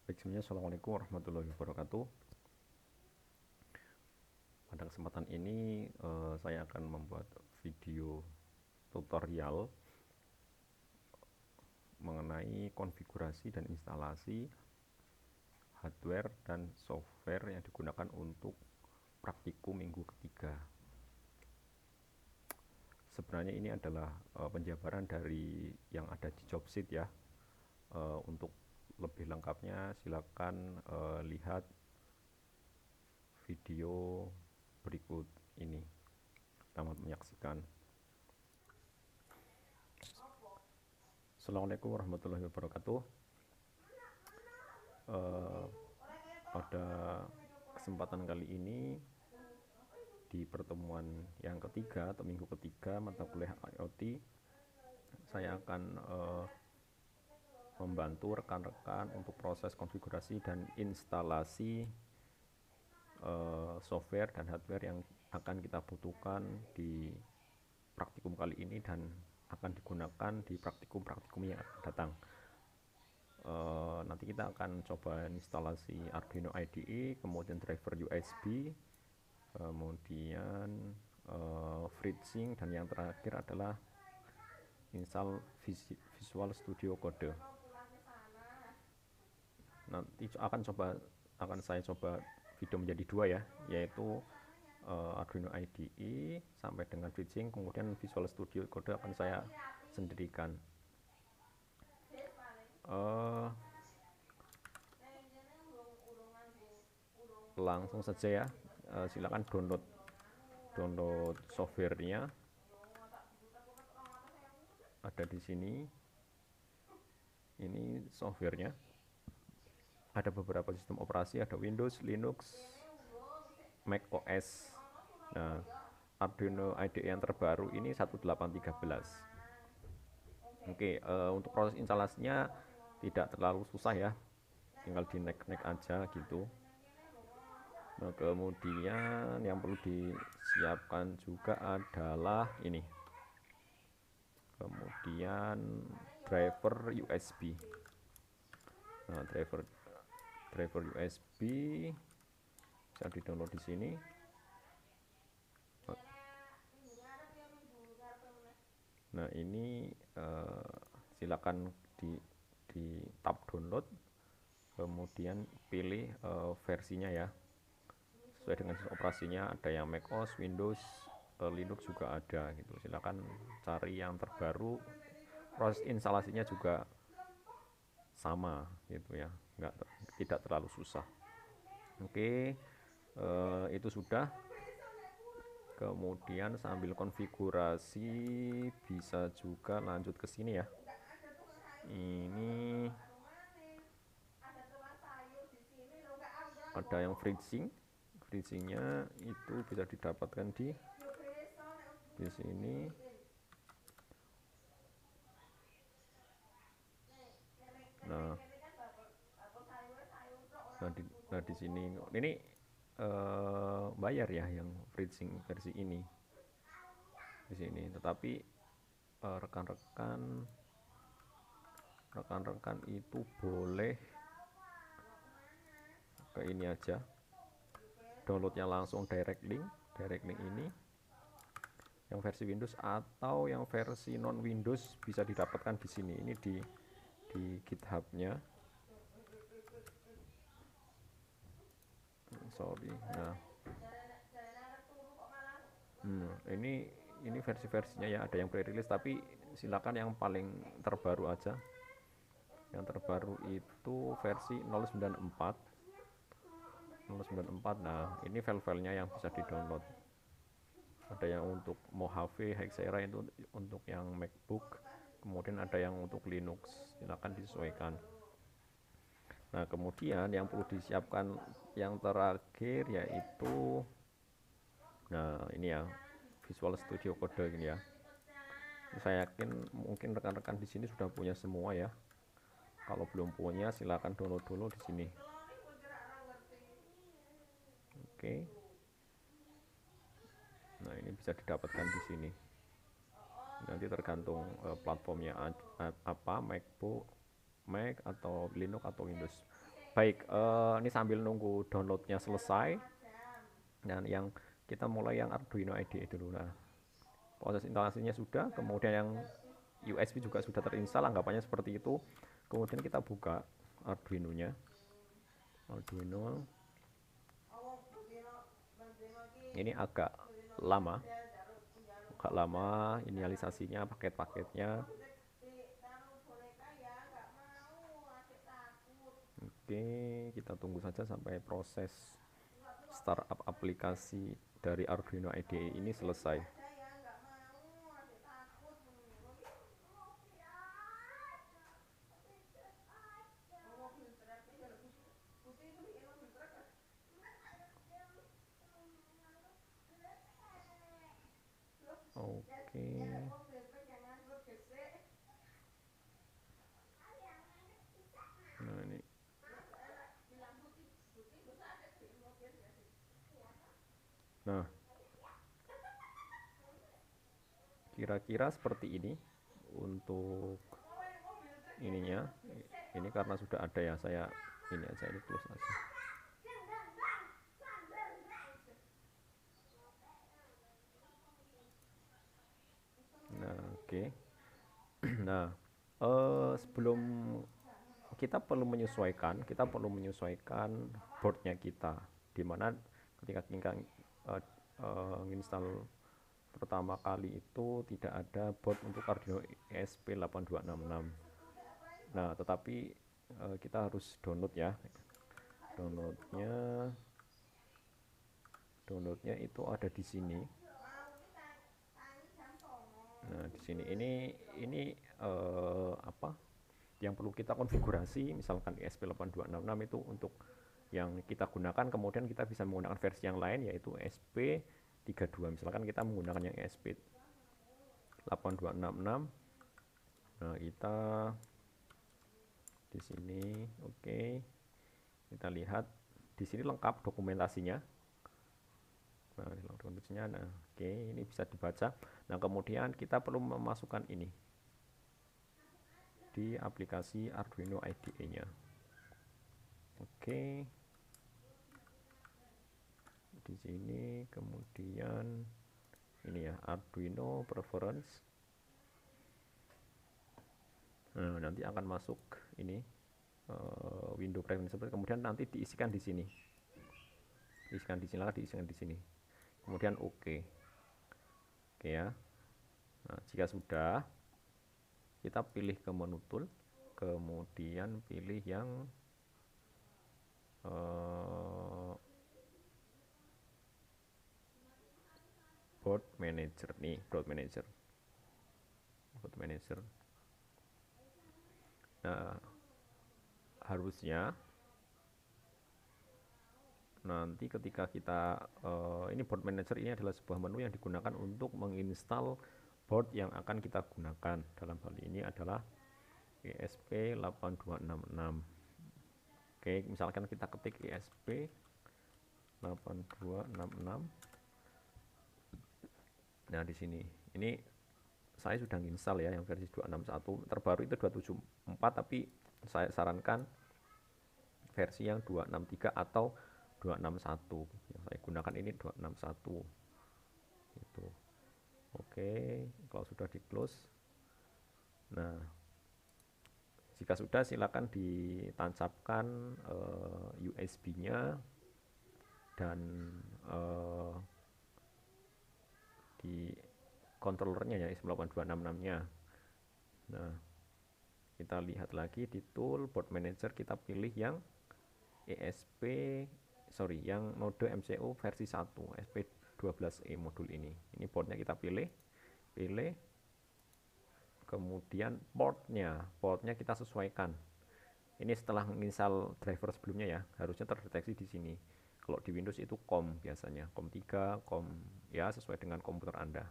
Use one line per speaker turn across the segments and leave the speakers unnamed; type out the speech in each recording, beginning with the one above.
Baik, semuanya, Assalamualaikum warahmatullahi wabarakatuh. Pada kesempatan ini saya akan membuat video tutorial mengenai konfigurasi dan instalasi hardware dan software yang digunakan untuk praktikum minggu ketiga. Sebenarnya ini adalah penjabaran dari yang ada di job sheet ya. Untuk lebih lengkapnya silakan lihat video berikut ini. Selamat menyaksikan. Assalamualaikum warahmatullahi wabarakatuh. Pada kesempatan kali ini di pertemuan yang ketiga atau minggu ketiga mata kuliah IoT, saya akan membantu rekan-rekan untuk proses konfigurasi dan instalasi software dan hardware yang akan kita butuhkan di praktikum kali ini dan akan digunakan di praktikum-praktikum yang akan datang. Nanti kita akan coba instalasi Arduino IDE, kemudian driver USB, kemudian FreeSync, dan yang terakhir adalah install Visual Studio Code. Nanti akan saya coba video menjadi dua ya, yaitu Arduino IDE sampai dengan FreeSync, kemudian Visual Studio Code akan saya sendirikan. Langsung saja ya, silakan download softwarenya. Ada di sini. Ini softwarenya. Ada beberapa sistem operasi, ada Windows, Linux, Mac OS. Nah, Arduino IDE yang terbaru ini 1813. Oke, untuk proses instalasinya tidak terlalu susah ya, tinggal di nek aja gitu. Nah, kemudian yang perlu disiapkan juga adalah ini, kemudian driver USB. Nah, driver USB bisa di download di sini. Nah, ini silakan di tab download, kemudian pilih versinya ya, sesuai dengan sistem operasinya. Ada yang Mac OS, Windows, Linux juga ada gitu. Silakan cari yang terbaru. Proses instalasinya juga sama gitu ya, tidak terlalu susah. Oke, itu sudah. Kemudian sambil konfigurasi bisa juga lanjut ke sini ya. Ini ada yang FreeSync. FreeSync-nya itu bisa didapatkan di sini. Nah, di sini ini bayar ya yang FreeSync versi ini di sini. Tetapi rekan-rekan itu boleh ke ini aja, downloadnya langsung direct link ini. Yang versi Windows atau yang versi non Windows bisa didapatkan di sini. Ini di GitHub-nya. Nah, ini versi-versinya ya, ada yang pre-release, tapi silakan yang paling terbaru aja. Yang terbaru itu versi 094. Nah, ini file-filenya yang bisa di-download. Ada yang untuk Mojave, Hexera itu untuk yang MacBook, kemudian ada yang untuk Linux. Silakan disesuaikan. Nah, kemudian yang perlu disiapkan yang terakhir yaitu, nah ini ya, Visual Studio Code ini ya. Saya yakin mungkin rekan-rekan di sini sudah punya semua ya. Kalau belum punya, silakan download dulu di sini. Oke. Nah, ini bisa didapatkan di sini. Nanti tergantung platformnya apa, MacBook, Mac atau Linux atau Windows. Baik, ini sambil nunggu downloadnya selesai. Dan yang kita mulai yang Arduino IDE dulu. Nah, proses instalasinya sudah, kemudian yang USB juga sudah terinstall, anggapannya seperti itu. Kemudian kita buka Arduino-nya. Arduino ini lama, agak lama inisialisasinya, paket-paketnya. Oke, kita tunggu saja sampai proses startup aplikasi dari Arduino IDE ini selesai. Oke. Nah, ini. Nah, kira-kira seperti ini untuk ininya. Ini karena sudah ada ya, saya ini aja, ini close aja. Nah, oke. Nah, sebelum kita perlu menyesuaikan boardnya kita, dimana ketika kita install pertama kali itu tidak ada board untuk Arduino ESP8266. Nah, tetapi kita harus download ya. Downloadnya itu ada di sini. Nah, di sini ini apa yang perlu kita konfigurasi, misalkan ESP8266 itu untuk yang kita gunakan, kemudian kita bisa menggunakan versi yang lain yaitu ESP32. Misalkan kita menggunakan yang ESP8266. Nah, kita di sini oke. Kita lihat di sini lengkap dokumentasinya. Nah, dokumentasinya. Nah, oke, ini bisa dibaca. Nah, kemudian kita perlu memasukkan ini di aplikasi Arduino IDE-nya. Oke. Di sini kemudian ini ya, Arduino preference. Nah, nanti akan masuk ini window preference, kemudian nanti diisikan di sini. Diisikan di sini. Kemudian oke. Oke ya. Nah, jika sudah, kita pilih ke menu tool, kemudian pilih yang board manager nih, board manager. Nah, harusnya nanti ketika kita ini board manager ini adalah sebuah menu yang digunakan untuk menginstal board yang akan kita gunakan. Dalam hal ini adalah ESP8266. Oke, misalkan kita ketik ESP8266. Nah, di sini ini saya sudah install ya yang versi 261, terbaru itu 274, tapi saya sarankan versi yang 263 atau 261. Yang saya gunakan ini 261. Itu. Oke, kalau sudah di close. Nah, jika sudah silakan ditancapkan USB-nya dan di controllernya ya, ESP8266-nya. Nah, kita lihat lagi di tool board manager, kita pilih yang yang mode MCU versi 1 ESP12E modul ini. Ini boardnya kita pilih, kemudian portnya kita sesuaikan. Ini setelah menginstal driver sebelumnya ya, harusnya terdeteksi di sini. Kalau di Windows itu COM biasanya, COM 3, COM ya, sesuai dengan komputer Anda.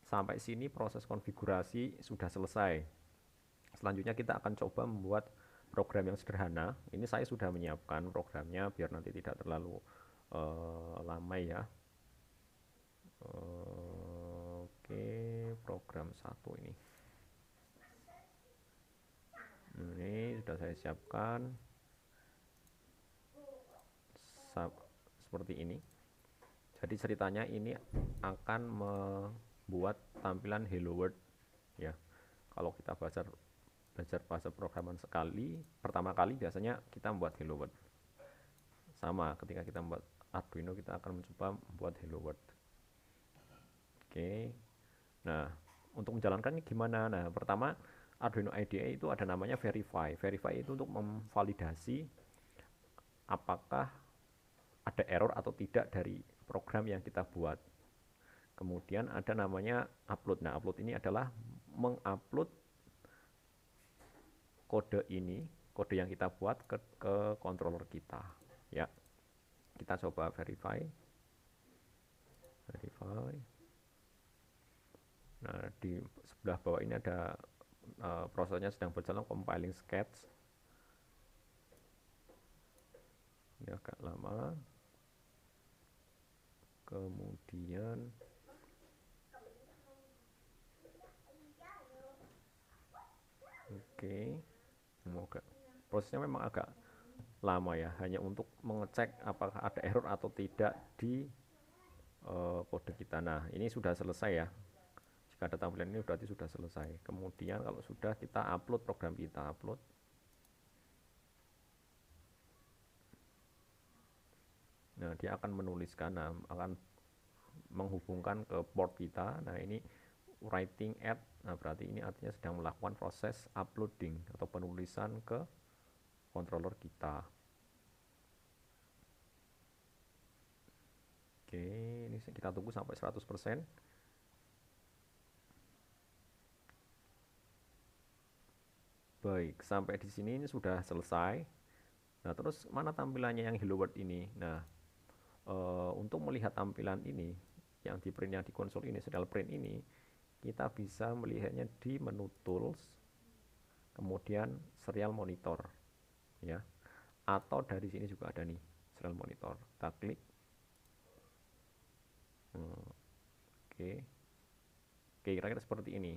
Sampai sini proses konfigurasi sudah selesai. Selanjutnya kita akan coba membuat program yang sederhana. Ini saya sudah menyiapkan programnya biar nanti tidak terlalu lama ya. Oke, program 1 ini. Ini sudah saya siapkan. seperti ini. Jadi ceritanya ini akan membuat tampilan hello world ya. Kalau kita belajar bahasa programan pertama kali biasanya kita membuat hello world. Sama ketika kita membuat Arduino, kita akan mencoba membuat hello world. Oke. Nah, untuk menjalankannya gimana? Nah, pertama Arduino IDE itu ada namanya verify. Verify itu untuk memvalidasi apakah ada error atau tidak dari program yang kita buat. Kemudian ada namanya upload. Nah, upload ini adalah mengupload kode yang kita buat ke controller kita. Ya, kita coba verify. Nah, di sebelah bawah ini ada prosesnya sedang berjalan, compiling sketch. Ini agak lama. Kemudian oke, prosesnya memang agak lama ya, hanya untuk mengecek apakah ada error atau tidak di kode kita. Nah, ini sudah selesai ya. Jika ada tampilan ini berarti sudah selesai. Kemudian kalau sudah, kita upload program kita, upload. Nah, dia akan menuliskan, akan menghubungkan ke port kita. Nah, ini writing at. Nah, berarti ini artinya sedang melakukan proses uploading atau penulisan ke controller kita. Oke, ini kita tunggu sampai 100%. Baik, sampai di sini ini sudah selesai. Nah, terus mana tampilannya yang hello world ini? Nah, untuk melihat tampilan ini yang di print, yang di konsol ini, serial print ini, kita bisa melihatnya di menu tools, kemudian serial monitor ya, atau dari sini juga ada nih serial monitor. Kita klik. Oke, kira-kira seperti ini.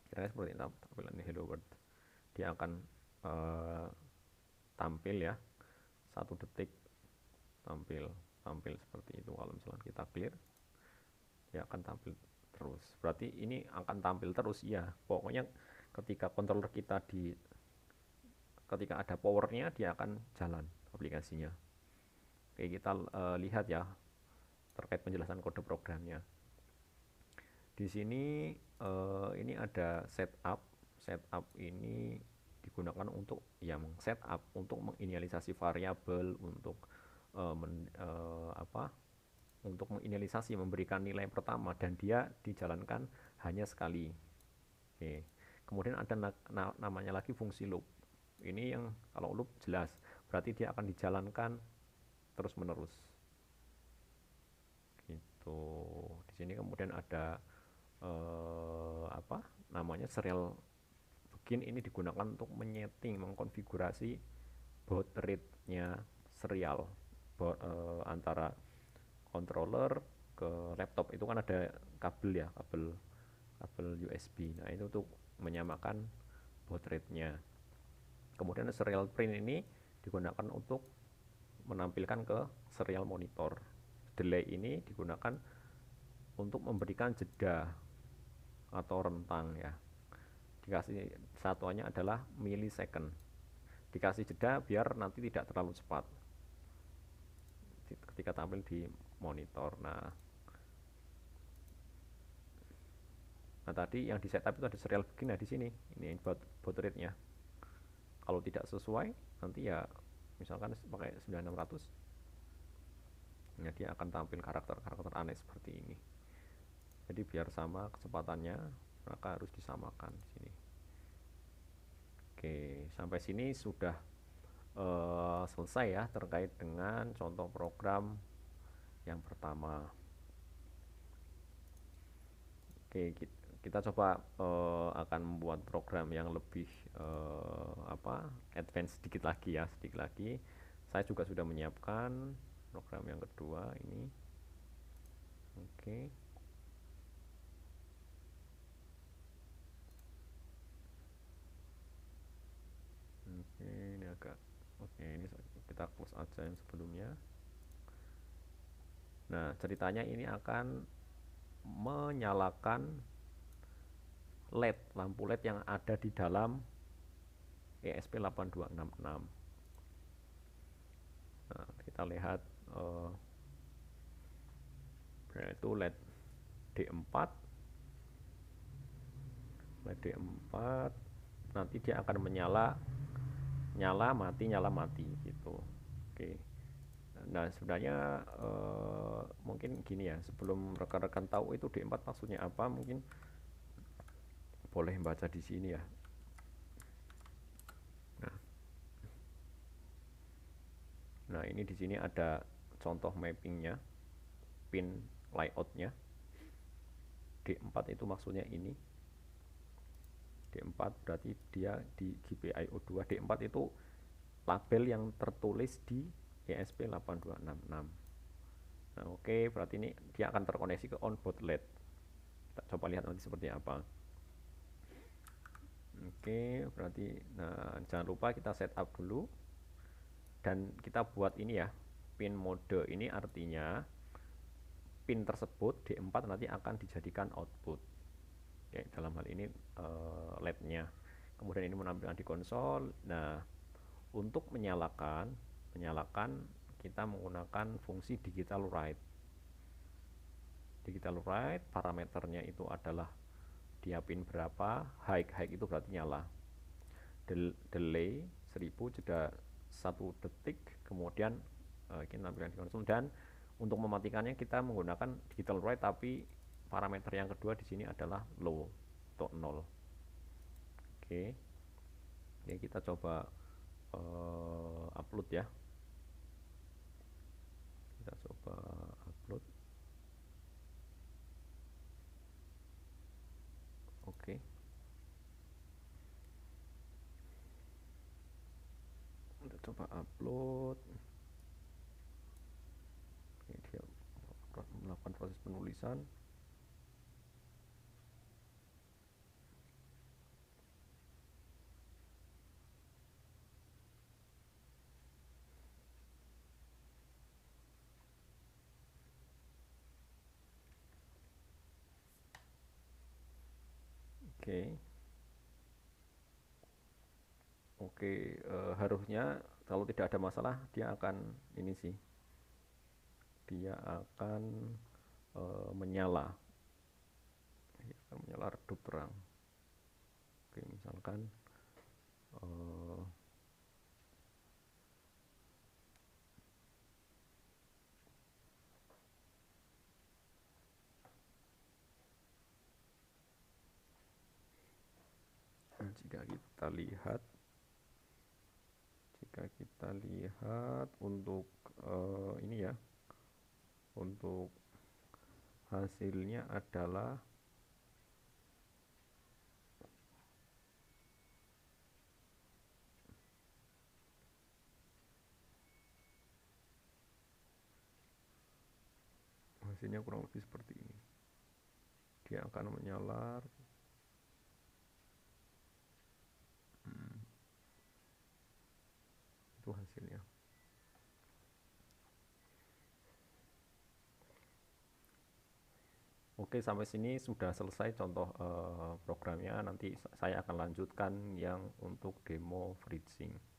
Kira-kira seperti ini tampilan hello world. Dia akan tampil ya, 1 detik tampil seperti itu. Kalau misalnya kita clear, dia akan tampil terus. Berarti ini akan tampil terus ya. Pokoknya ketika controller kita ketika ada powernya, dia akan jalan aplikasinya. Oke, kita lihat ya terkait penjelasan kode programnya. Di sini ini ada setup. Setup ini digunakan untuk setup, untuk menginisialisasi variabel, untuk untuk menginisialisasi, memberikan nilai pertama, dan dia dijalankan hanya sekali. Oke. Kemudian ada namanya lagi fungsi loop. Ini yang kalau loop jelas, berarti dia akan dijalankan terus menerus. Gitu. Di sini kemudian ada namanya serial begin. Ini digunakan untuk menyeting, mengkonfigurasi baud rate-nya serial antara controller ke laptop. Itu kan ada kabel ya, kabel USB. Nah, itu untuk menyamakan baud rate-nya. Kemudian serial print ini digunakan untuk menampilkan ke serial monitor. Delay ini digunakan untuk memberikan jeda atau rentang ya. Dikasih satuannya adalah millisecond. Dikasih jeda biar nanti tidak terlalu cepat ketika tampil di monitor. Nah, tadi yang di setup itu ada serial begin. Nah, di sini ini baud rate-nya. Kalau tidak sesuai, nanti ya misalkan pakai 9600, ya dia akan tampil karakter aneh seperti ini. Jadi biar sama kecepatannya, maka harus disamakan di sini. Oke, sampai sini sudah selesai ya terkait dengan contoh program yang pertama. Oke, kita coba akan membuat program yang lebih advance sedikit lagi ya, Saya juga sudah menyiapkan program yang kedua ini. Oke. Oke, ini agak ini kita close aja yang sebelumnya. Nah, ceritanya ini akan menyalakan LED, lampu LED yang ada di dalam ESP8266. Nah, kita lihat yaitu LED D4. LED D4 nanti dia akan menyala mati gitu. Oke. Nah, sebenarnya mungkin gini ya, sebelum rekan-rekan tahu itu D4 maksudnya apa, mungkin boleh baca di sini ya. Nah, ini di sini ada contoh mappingnya, pin layoutnya. D4 itu maksudnya ini. D4 berarti dia di GPIO2. D4 itu label yang tertulis di ESP8266. Nah, oke, berarti ini dia akan terkoneksi ke onboard LED. Kita coba lihat nanti seperti apa. Oke, berarti nah jangan lupa kita setup dulu dan kita buat ini ya, pin mode. Ini artinya pin tersebut D4 nanti akan dijadikan output. Oke, dalam hal ini LED-nya. Kemudian ini menampilkan di konsol. Nah, untuk menyalakan kita menggunakan fungsi digital write. Digital write parameternya itu adalah dia pin berapa, high itu berarti nyala. Delay 1000 jeda 1 detik, kemudian kita tampilkan di konsol. Dan untuk mematikannya kita menggunakan digital write, tapi parameter yang kedua di sini adalah low atau 0. Oke. Ya, kita coba upload ya. Kita coba upload. Oke. Kita coba upload. Oke, dia melakukan proses penulisan. Oke, harusnya kalau tidak ada masalah dia akan ini sih, dia akan menyala, redup terang. Oke, misalkan jika kita lihat untuk ini ya, untuk hasilnya adalah kurang lebih seperti ini. Dia akan menyala. Itu hasilnya. Oke, sampai sini sudah selesai contoh programnya. Nanti saya akan lanjutkan yang untuk demo FreeSync.